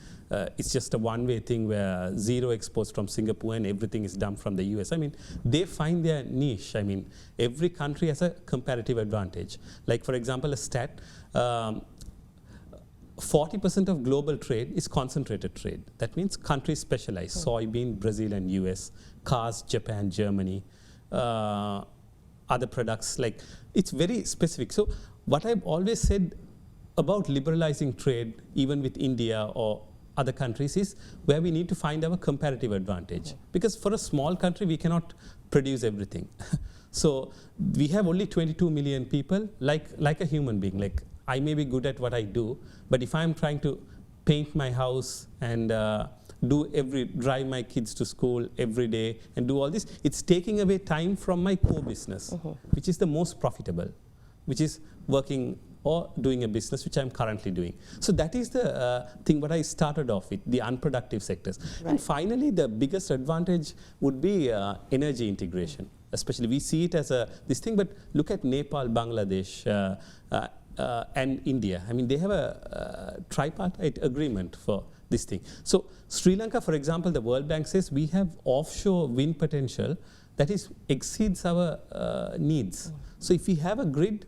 it's just a one-way thing where zero exports from Singapore and everything is dumped from the US. I mean, they find their niche. I mean, every country has a comparative advantage. Like, for example, a stat, 40% of global trade is concentrated trade. That means countries specialize, soybean, Brazil and US, cars, Japan, Germany, other products, like, it's very specific. So what I've always said about liberalizing trade, even with India or other countries, is where we need to find our comparative advantage. Because for a small country, we cannot produce everything. So we have only 22 million people, like a human being. Like, I may be good at what I do, but if I'm trying to paint my house and drive my kids to school every day and do all this, it's taking away time from my core business, which is the most profitable, which is working or doing a business, which I'm currently doing. So that is the thing what I started off with, the unproductive sectors. Right. And finally, the biggest advantage would be energy integration. Especially, we see it as this thing, but look at Nepal, Bangladesh, and India. I mean, they have a tripartite agreement for this thing. So Sri Lanka, for example, the World Bank says we have offshore wind potential that exceeds our needs. So if we have a grid,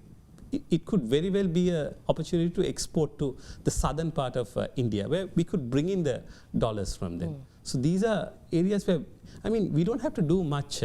it could very well be an opportunity to export to the southern part of India, where we could bring in the dollars from them. So these are areas where, I mean, we don't have to do much,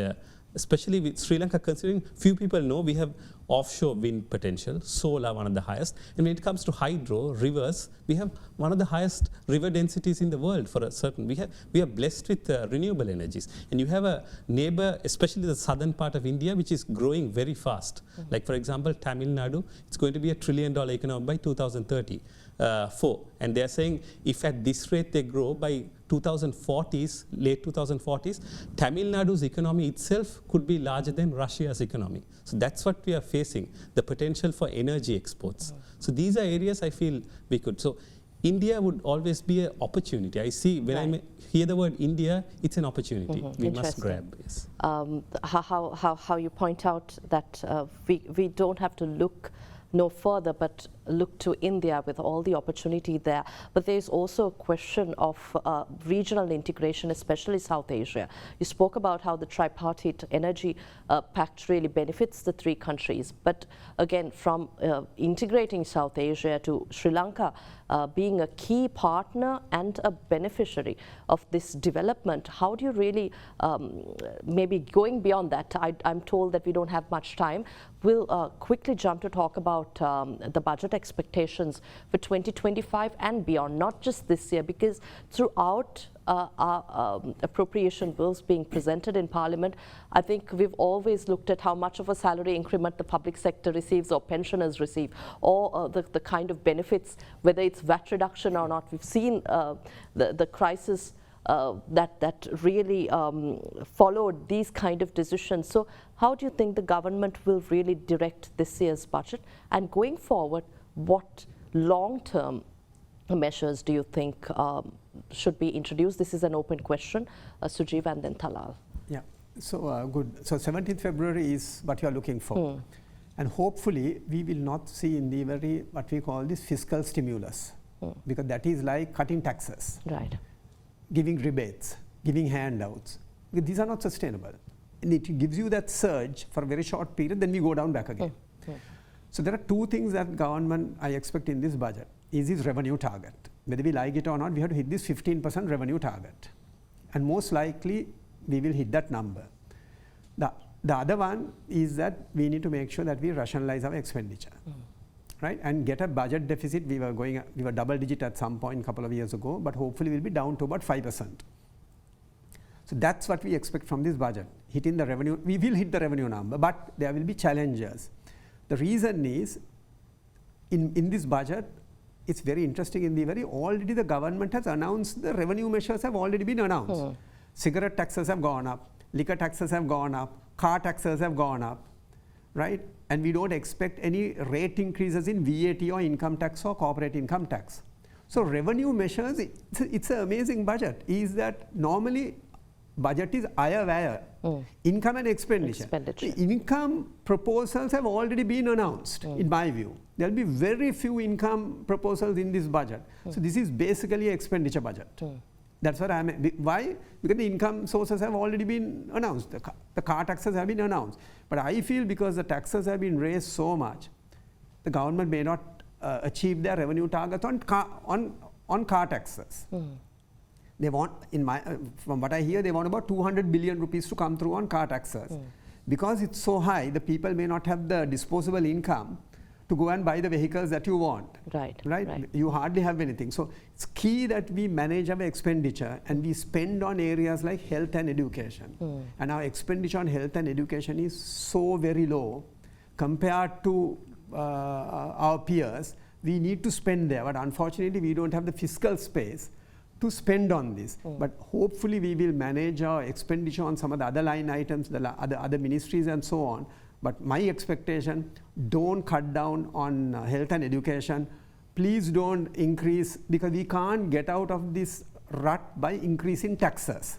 especially with Sri Lanka, considering few people know we have offshore wind potential, solar one of the highest. And when it comes to hydro, rivers, we have one of the highest river densities in the world for a certain. We are blessed with renewable energies. And you have a neighbor, especially the southern part of India, which is growing very fast. Like, for example, Tamil Nadu, it's going to be $1 trillion economy by 2030. And they're saying if at this rate they grow by 2040s, late 2040s, Tamil Nadu's economy itself could be larger than Russia's economy. So that's what we are facing, the potential for energy exports. So these are areas I feel we could. So India would always be an opportunity. I see when I hear the word India, it's an opportunity. We must grab. Yes. How you point out that we don't have to look no further, but look to India with all the opportunity there. But there's also a question of regional integration, especially South Asia. You spoke about how the tripartite energy pact really benefits the three countries. But again, from integrating South Asia to Sri Lanka, being a key partner and a beneficiary of this development, how do you really, maybe going beyond that, I'm told that we don't have much time. We'll quickly jump to talk about the budget expectations for 2025 and beyond, not just this year, because throughout our appropriation bills being presented in Parliament, I think we've always looked at how much of a salary increment the public sector receives or pensioners receive, or the kind of benefits, whether it's VAT reduction or not. We've seen the crisis that really followed these kind of decisions. So how do you think the government will really direct this year's budget? And going forward, what long-term measures do you think should be introduced? This is an open question. Sujeewa and then Talal. Yeah, so good. So 17th February is what you are looking for. And hopefully we will not see in the very, what we call this fiscal stimulus, because that is like cutting taxes. Right. Giving rebates, giving handouts. These are not sustainable. And it gives you that surge for a very short period, then we go down back again. So there are two things that government I expect in this budget. Is this revenue target. Whether we like it or not, we have to hit this 15% revenue target. And most likely, we will hit that number. The other one is that we need to make sure that we rationalize our expenditure. Right, and get a budget deficit. We were double digit at some point a couple of years ago, but hopefully we'll be down to about 5%. So that's what we expect from this budget. Hitting the revenue, we will hit the revenue number, but there will be challenges. The reason is, in this budget, it's very interesting. Already the government has announced the revenue measures have already been announced. Cigarette taxes have gone up, liquor taxes have gone up, car taxes have gone up, right? And we don't expect any rate increases in VAT or income tax or corporate income tax. So revenue measures, it's an amazing budget. Is that normally budget is ayah-vaya, income and expenditure. The income proposals have already been announced, in my view. there'll be very few income proposals in this budget. So this is basically an expenditure budget. That's what why? Because the income sources have already been announced. The car taxes have been announced. But I feel because the taxes have been raised so much, the government may not achieve their revenue targets on car taxes. They want, from what I hear, they want about 200 billion rupees to come through on car taxes. Because it's so high, the people may not have the disposable income to go and buy the vehicles that you want. Right? You hardly have anything. So it's key that we manage our expenditure and we spend on areas like health and education. And our expenditure on health and education is so very low compared to our peers. We need to spend there, but unfortunately we don't have the fiscal space to spend on this. But hopefully we will manage our expenditure on some of the other line items, the other ministries and so on. But my expectation, don't cut down on health and education. Please don't increase, because we can't get out of this rut by increasing taxes.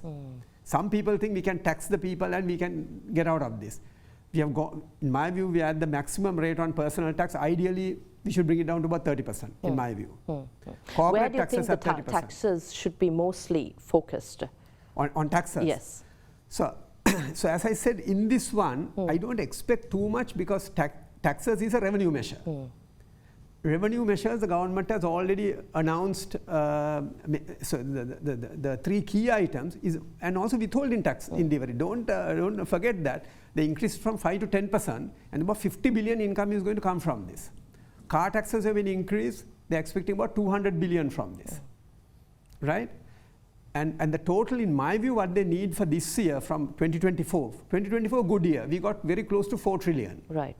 Some people think we can tax the people and we can get out of this. We have got, in my view, we are at the maximum rate on personal tax. Ideally, we should bring it down to about 30%, in my view. Corporate Where do you taxes think the taxes should be mostly focused? On taxes? Yes. So as I said, in this one, I don't expect too much because taxes is a revenue measure. Revenue measures, the government has already announced, so the three key items is, and also withholding tax in Indeewari. Don't forget that. They increased from 5 to 10%, and about 50 billion income is going to come from this. Car taxes have been increased, they're expecting about 200 billion from this, right? And the total, in my view, what they need for this year from 2024, good year, we got very close to 4 trillion. Right.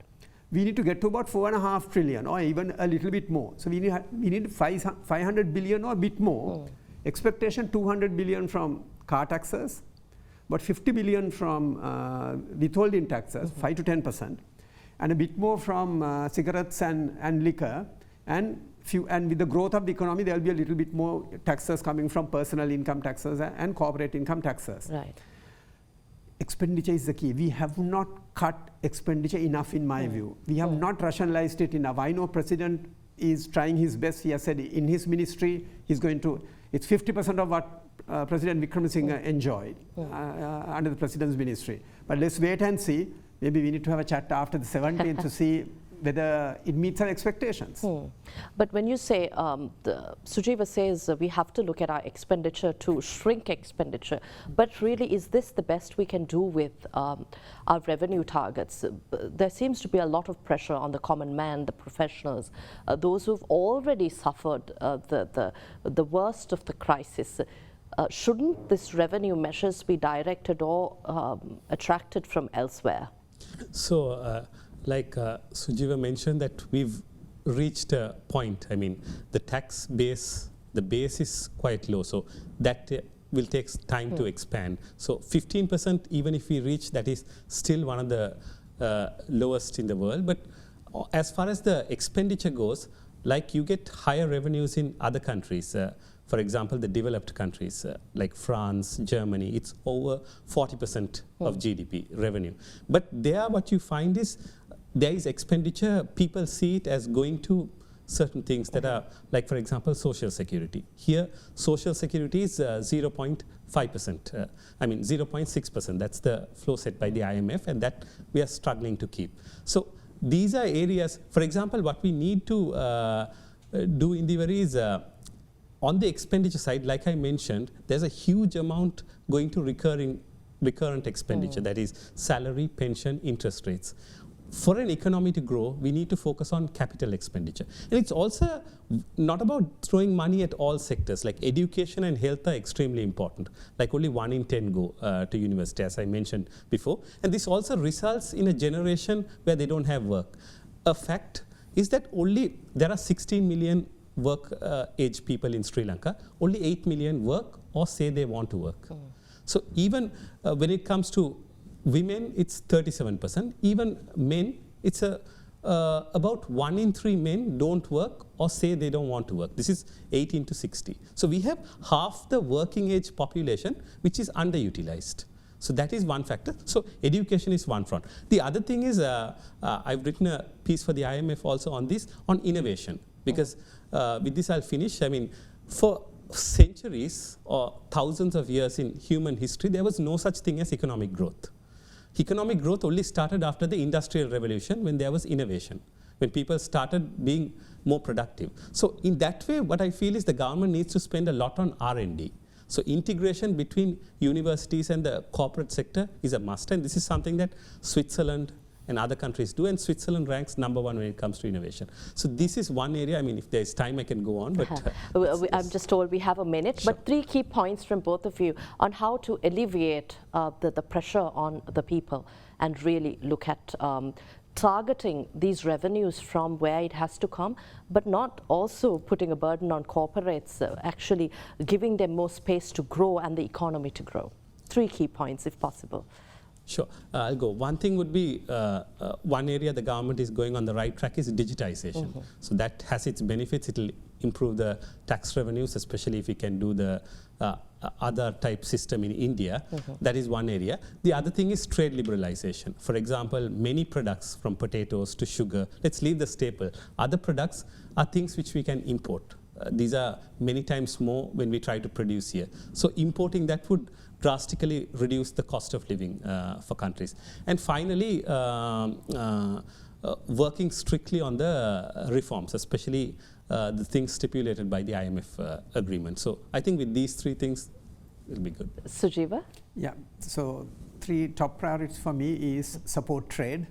We need to get to about 4.5 trillion or even a little bit more. So we need 500 billion or a bit more. Expectation 200 billion from car taxes, about 50 billion from withholding taxes, 5 to 10%, and a bit more from cigarettes and liquor, and with the growth of the economy, there will be a little bit more taxes coming from personal income taxes and corporate income taxes. Right. Expenditure is the key. We have not cut expenditure enough, in my view. We have not rationalized it enough. I know President is trying his best. He has said in his ministry, he's going to, it's 50% of what President Wickremesinghe enjoyed under the President's ministry. But let's wait and see. Maybe we need to have a chat after the 17th to see whether it meets our expectations. But when you say, Sujeewa says we have to look at our expenditure to shrink expenditure, but really is this the best we can do with our revenue targets? There seems to be a lot of pressure on the common man, the professionals, those who've already suffered the worst of the crisis. Shouldn't this revenue measures be directed or attracted from elsewhere? So, like Sujeewa mentioned, that we've reached a point. I mean, the tax base, the base is quite low, so that will take time to expand. So 15%, even if we reach, that is still one of the lowest in the world. But as far as the expenditure goes, like you get higher revenues in other countries. For example, the developed countries like France, Germany, it's over 40% of GDP revenue. But there what you find is there is expenditure, people see it as going to certain things that are, like for example, social security. Here, social security is 0.5%, I mean 0.6%, that's the flow set by the IMF, and that we are struggling to keep. So these are areas, for example, what we need to do in Indeewari is, on the expenditure side, like I mentioned, there's a huge amount going to recurrent expenditure, that is salary, pension, interest rates. For an economy to grow, we need to focus on capital expenditure. And it's also not about throwing money at all sectors, like education and health are extremely important. Like only 1 in 10 go to university, as I mentioned before. And this also results in a generation where they don't have work. A fact is that only there are 16 million work age people in Sri Lanka, only 8 million work or say they want to work. So even when it comes to women, it's 37%. Even men, it's about 1 in 3 men don't work or say they don't want to work. This is 18 to 60. So we have half the working age population which is underutilized. So that is one factor. So education is one front. The other thing is, I've written a piece for the IMF also on this, on innovation. Because with this I'll finish. I mean, for centuries or thousands of years in human history, there was no such thing as economic growth. Economic growth only started after the Industrial Revolution, when there was innovation, when people started being more productive. So in that way, what I feel is the government needs to spend a lot on R&D. So integration between universities and the corporate sector is a must, and this is something that Switzerland and other countries do, and Switzerland ranks #1 when it comes to innovation. So this is one area. I mean, if there's time, I can go on, but I'm just told we have a minute. Sure. But 3 key points from both of you on how to alleviate the pressure on the people and really look at targeting these revenues from where it has to come, but not also putting a burden on corporates, actually giving them more space to grow and the economy to grow. 3 key points, if possible. Sure, I'll go. One thing would be, one area the government is going on the right track is digitization. So that has its benefits. It will improve the tax revenues, especially if we can do the other type system in India. That is one area. The other thing is trade liberalization. For example, many products from potatoes to sugar, let's leave the staple. Other products are things which we can import. These are many times more when we try to produce here. So importing that would drastically reduce the cost of living for countries. And finally, working strictly on the reforms, especially the things stipulated by the IMF agreement. So I think with these 3 things, it'll be good. Sujeewa? Yeah, so 3 top priorities for me is support trade,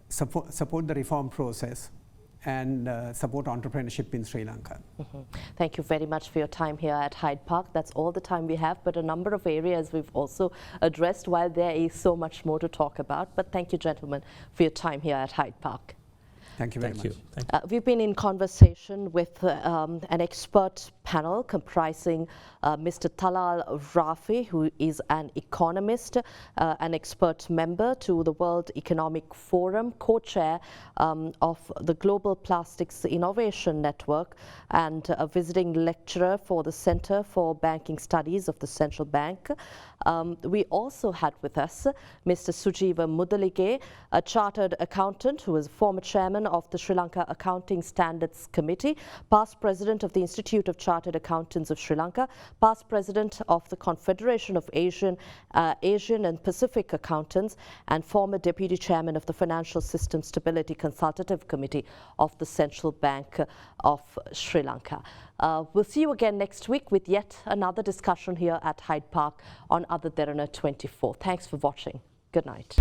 support the reform process, and support entrepreneurship in Sri Lanka. Thank you very much for your time here at Hyde Park. That's all the time we have, but a number of areas we've also addressed, while there is so much more to talk about. But thank you, gentlemen, for your time here at Hyde Park. Thank you very much. We've been in conversation with an expert panel comprising Mr. Talal Rafi, who is an economist, an expert member to the World Economic Forum, co-chair of the Global Plastics Innovation Network, and a visiting lecturer for the Center for Banking Studies of the Central Bank. We also had with us Mr. Sujeewa Mudalige, a chartered accountant who is former chairman of the Sri Lanka Accounting Standards Committee, past president of the Institute of Chartered Accountants of Sri Lanka, past president of the Confederation of Asian and Pacific Accountants, and former deputy chairman of the Financial System Stability Consultative Committee of the Central Bank of Sri Lanka. We'll see you again next week with yet another discussion here at Hyde Park on Other Derana 24. Thanks for watching. Good night.